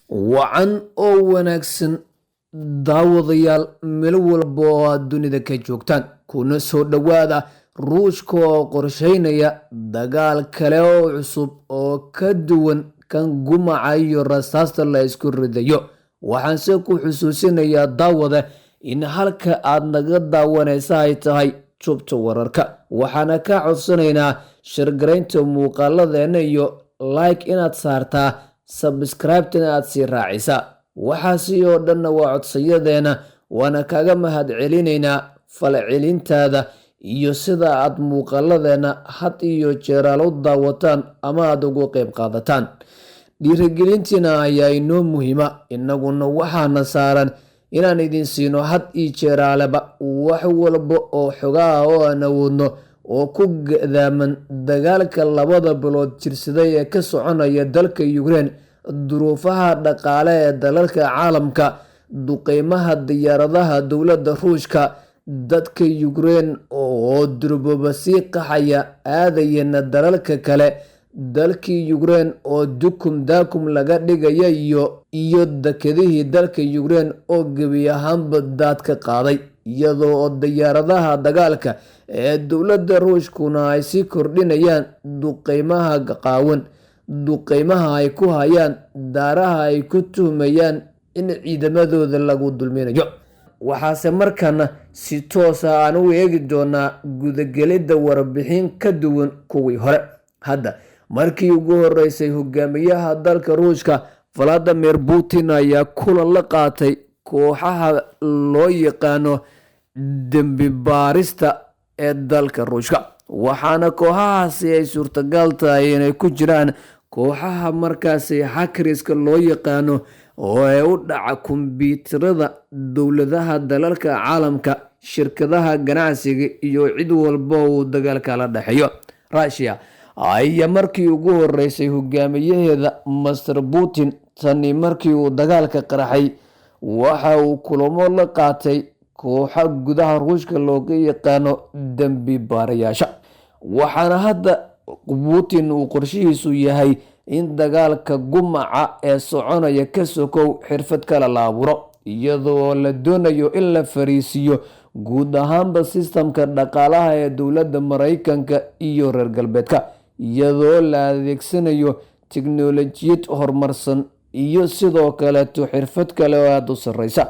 wacan oo wanaagsan daawadayaal meel walba oo aad dunida ka joogtaan kuna soo dhowaada ruushka oo qorsheynaya dagaal kale oo cusub oo ka duwan kan gumaca iyo rasaasta la isku ridayo. waxaanse ku xusuusinayaa daawada in halka aad naga daawanaysa ay tahay jubta wararka, waxaana ka codsanaynaa shargaraynta muuqaaladeena iyo like inaad saartaa, sabscribe-tana aad sii raacisaa. waxaasi oo dhanna waa codsayadeena, waana kaga mahad celinaynaa falcelintaada iyo sida aad muuqaaladeena had iyo jeeraal u daawataan ama aad ugu qayb qaadataan. dhiirigelintiina ayaa inoo muhiima, innaguna waxaana saaran inaan idin siino had iyo jeeraaleba wax walba oo xogaha oo aan awoodno oo ku gadaaman dagaalka 2 bilood jirsaday ee ka soconaya dalka Ukraine, duruufaha dhaqaale ee dalalka caalamka, duqeymaha diyaaradaha dowladda Ruushka, dadka Ukraine oo durboba sii qaxaya aadayana dalalka kale, dalkii Ukraine oo daakum laga dhigaya iyo dekedihii dalka Ukraine oo gebi ahaanba daad ka qaaday, iyadoo diyaaradaha dagaalka ee dowladda Ruushkuna ay sii kordhinayaan duqeymaha qaawan, duqeymaha ay ku hayaan daaraha ay ku tuhmayaan in ciidamadooda lagu dulminayo. waxaase markaana si toos ah aan u eegi doonaa gudagelidda warbixin ka duwan kuwii hore. hadda markii ugu horeysay hogaamiyaha dalka Ruushka Vladimir Putin ayaa kulan la qaatay kooxaha loo yaqaano dembi baarista ee dalka Ruushka, waxaana kooxahaasi ay suurtagal tahay inay ku jiraan kooxaha markaasi hackeriska loo yaqaano oo ay u dhaca kombiyuutarada dowladaha dalalka caalamka, shirkadaha ganacsiga iyo cid walba uu dagaalka la dhexeeyo. Russia ayaa markii ugu horeysay hogaamiyaheeda Mr. Putin tani markii uu dagaalka qaraxay waxa uu kulamo la qaatay kooxa gudaha Ruushka looga yaqaano dembi baarayaasha, waxaana hadda Putin uu qorshihiisu yahay in dagaalka gumaca ee soconaya ka sokow xirfad kale la abuuro, iyadoo la doonayo in la fariisiyo guud ahaanba sistamka dhaqaalaha ee dowladda Mareykanka iyo reer galbeedka, iyadoo la adeegsanayo tiknoolajiyad horumarsan iyo sidoo kaleeto xirfad kale oo aada u sarreysa.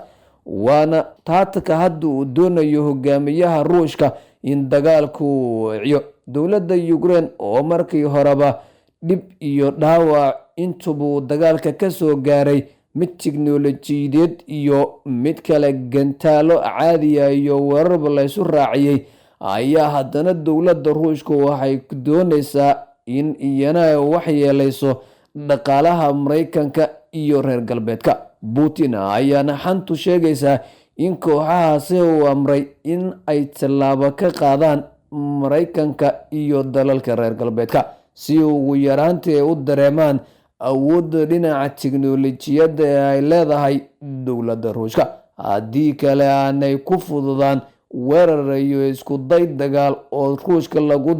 waana taataka hadda uu doonayo hogaamiyaha Ruushka in dagaalku uu wiciyo dowladda Ukraine oo markii horeba dhib iyo dhaawac intuba uu dagaalka ka soo gaaray, mid tiknoolajiyadeed iyo mid kale gantaalo caadiya iyo weerarba la isu raaciyey, ayaa haddana dowladda Ruushka waxay doonaysaa in iyana ay waxyeeleyso dhaqaalaha Mareykanka iyo reer galbeedka. Putin ayaana xantu sheegaysaa in kooxahaasi uu amray in ay tallaabo ka qaadaan Mareykanka iyo dalalka reer galbeedka si ugu yaraantii ay u dareemaan awoodda dhinaca tiknoolajiyadda ee ay leedahay dowladda Ruushka, haddii kale aanay ku fududaan weerar iyo isku day dagaal oo Ruushka lagu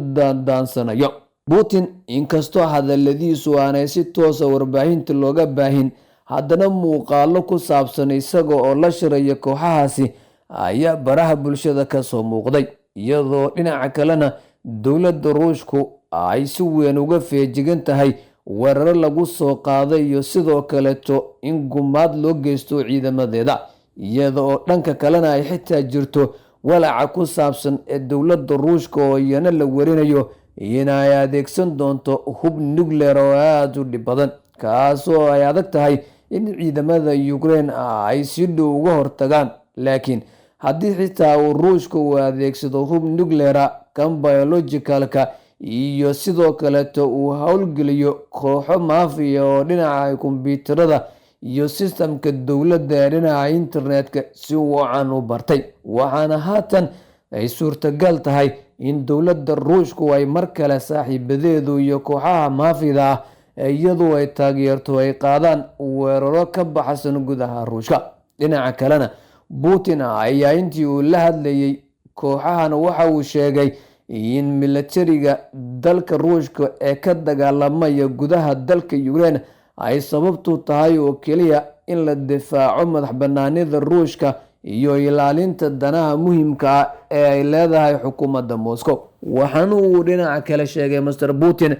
daansanayo. Putin inkastoo hadaladiisu aanay si toosa warbaahinta looga baahin, haddana muuqaalo ku saabsan isaga oo la shiraya kooxahaasi ayaa baraha bulshada ka soo muuqday, iyadoo dhinaca kalena dowladda Ruushku ay si weyn uga feejigan tahay weeraro lagu soo qaaday iyo sidoo kaleeto in gumaad loo geysto ciidamadeeda, iyada oo dhanka kalena ay xitaa jirto walaaca ku saabsan ee dowladda Ruushka oo iyana la warinayo inay adeegsan doonto hub nuclear oo aada u dhib badan, kaasoo ay adag tahay in ciidamada Ukraine ay si dhow uga hortagaan. laakiin haddii xitaa uu Ruushka uu adeegsado hub nuclear kan biologicalka iyo sidoo kaleeto uu howlgeliyo kooxo maafiya oo dhinaca kombiyuutarada iyo sistamka dowladda ee dhinaca internetka si wacan u bartay, waxaana haatan ay suurtagal tahay in dowladda Ruushku ay mar kale saaxiibadeedu iyo kooxaha maafida ah iyadoo ay taageerto ay qaadaan weeraro ka baxsan gudaha Ruushka. dhinaca kalena Putin ayaa intii uu la hadlayay kooxahan waxa uu sheegay in militariga dalka Ruushka ee ka dagaalamaya gudaha dalka Ukraine ay sababtu tahay oo keliya in la difaaco madax bannaanida Ruushka iyo ilaalinta danaha muhiimka ah ee ay leedahay xukuumadda Moscow. Waxaana uu dhinaca kale sheegay Mr. Putin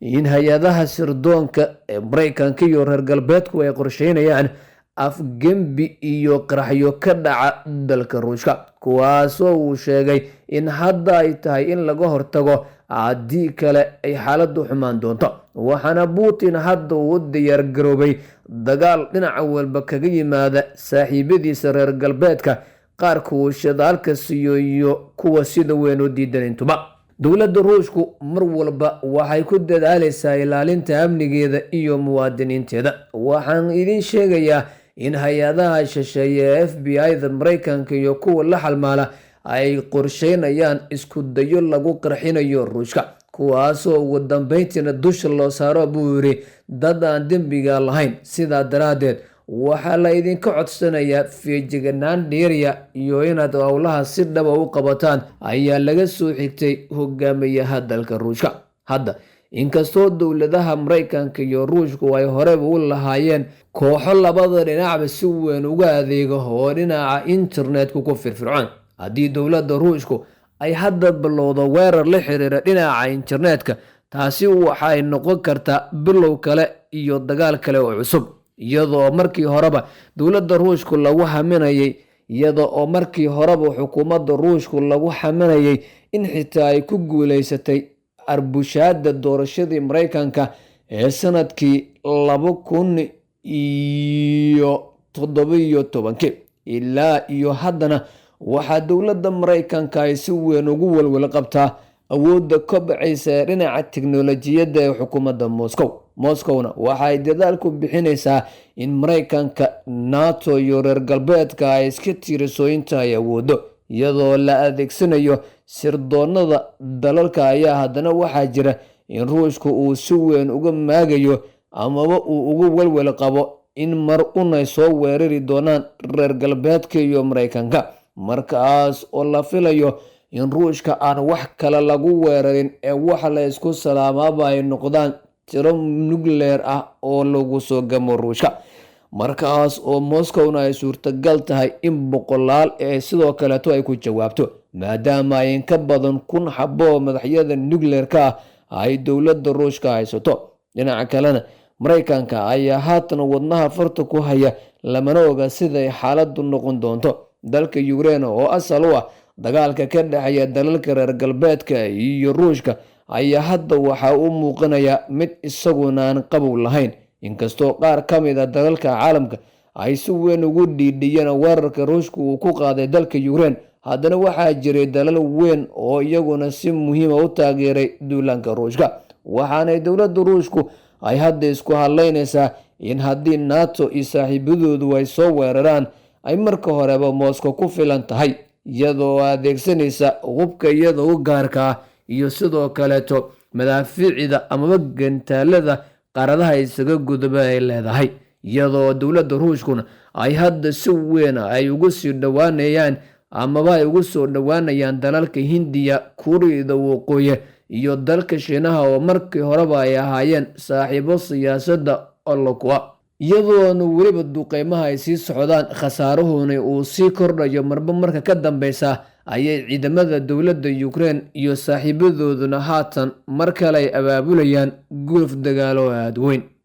in hay-adaha sirdoonka ee Mareykanka iyo reer galbeedku ay qorsheynayaan afgembi iyo qaraxyo ka dhaca dalka Ruushka, kuwaasoo uu sheegay in hadda ay tahay in laga hortago haddii kale ay xaaladdu xumaan doonto. Waxaana Putin hadda uu diyaar garoobay dagaal dhinaca walba kaga yimaada saaxiibadiisa reer galbeedka, qaarka uu shidaalka siiyo iyo kuwa sida weyn u diidan intuba. Dowladda Ruushku mar walba waxay ku dadaalaysaa ilaalinta amnigeeda iyo muwaadiniinteeda. Waxaan idin sheegayaa in hay-adaha shisheeye ee FBI-da Mareykanka iyo kuwa la halmaala ay qorsheynayaan isku dayo lagu qarxinayo Ruushka, kuwaasoo ugu dambeyntiina dusha loo saaro buu yiri dad aan dembiga lahayn. Sidaa daraaddeed waxaa la idinka codsanayaa feejignaan dheeriya iyo inaad howlaha si dhaba u qabataan, ayaa laga soo xigtay hogaamiyaha dalka Ruushka. Hadda inkastoo dowladaha Mareykanka iyo Ruushku ay horeba u lahaayeen kooxo labada dhinacba si weyn uga adeega oo dhinaca internetka ku firfircoon, haddii dowladda Ruushku ay hadda bilowdo weerar la xiriira dhinaca internetka, taasi waxay noqon kartaa bilow kale iyo dagaal kale oo cusub, iyadoo markii horeba dowladda Ruushku lagu haminayay xukuumadda Ruushku lagu xaminayay in xitaa ay ku guuleysatay arbushaada doorashadii Mareykanka ee sanadkii 2017. Ilaa iyo haddana waxaa dowladda Mareykanka ay si weyn ugu walwal qabtaa awoodda kobcaysa ee dhinaca tiknoolajiyadda ee xukuumadda Moscowna waxay dadaal ku bixinaysaa in Mareykanka, NATO iyo reer galbeedka ay iska tiiriso inta ay awoodo, iyadoo la adeegsanayo sirdoonada dalalka. Ayaa haddana waxaa jira in Ruushku uu si weyn uga maagayo amaba uu ugu walwal qabo in mar unay soo weerari doonaan reer galbeedka iyo Mareykanka, markaas oo la filayo in Ruushka aan wax kale lagu weerarin ee waxa la isku salaamaaba ay noqdaan tiro nuclear ah oo lagu soo gamo Ruushka, markaas oo Moscowna ay suurtagal tahay in boqolaal ee sidoo kaleeto ay ku jawaabto, maadaama ay ka badan 1,000 xabo oo madaxyada nuclear-ka ah ay dowladda Ruushka haysato. Dhinaca kalena Mareykanka ayaa haatan wadnaha farta ku haya, lamana oga sida ay xaaladdu noqon doonto. Dalka Ukraine oo asal u ah dagaalka ka dhexeeya dalalka reer galbeedka iyo Ruushka ayaa hadda waxa uu muuqanaya mid isaguna aan qabow lahayn, inkastoo qaar ka mid ah dalalka caalamka ay si weyn ugu dhiidhiyeen weerarka Ruushka uu ku qaaday dalka Ukraine. Haddana waxaa jiray dalal weyn oo iyaguna si muhiim ah u taageeray duulaanka Ruushka, waxaana dowladda Ruushku ay hadda isku halaynaysaa in haddii NATO iyo saaxiibadoodu ay soo weeraraan ay marka horeba Moscow ku filan tahay, iyadoo adeegsanaysa hubka iyada u gaarka ah iyo sidoo kaleeto madaafiicda amaba gantaalada qaaradaha isaga gudba ay leedahay, iyadoo dowladda Ruushkuna ay hadda si weyn ay ugu soo dhowaanayaan dalalka Hindiya, Kuuriyada Waqooyi iyo dalka Shiinaha oo markii horeba ay ahaayeen saaxiibo siyaasadda olokwa. iyadoona weliba duqeymaha ay sii socdaan, khasaaruhuna uu sii kordhayo marba marka ka dambeysa, ayay ciidamada dowladda Ukraine iyo saaxiibadooduna haatan mar kale ay abaabulayaan guluf dagaalo aad weyn.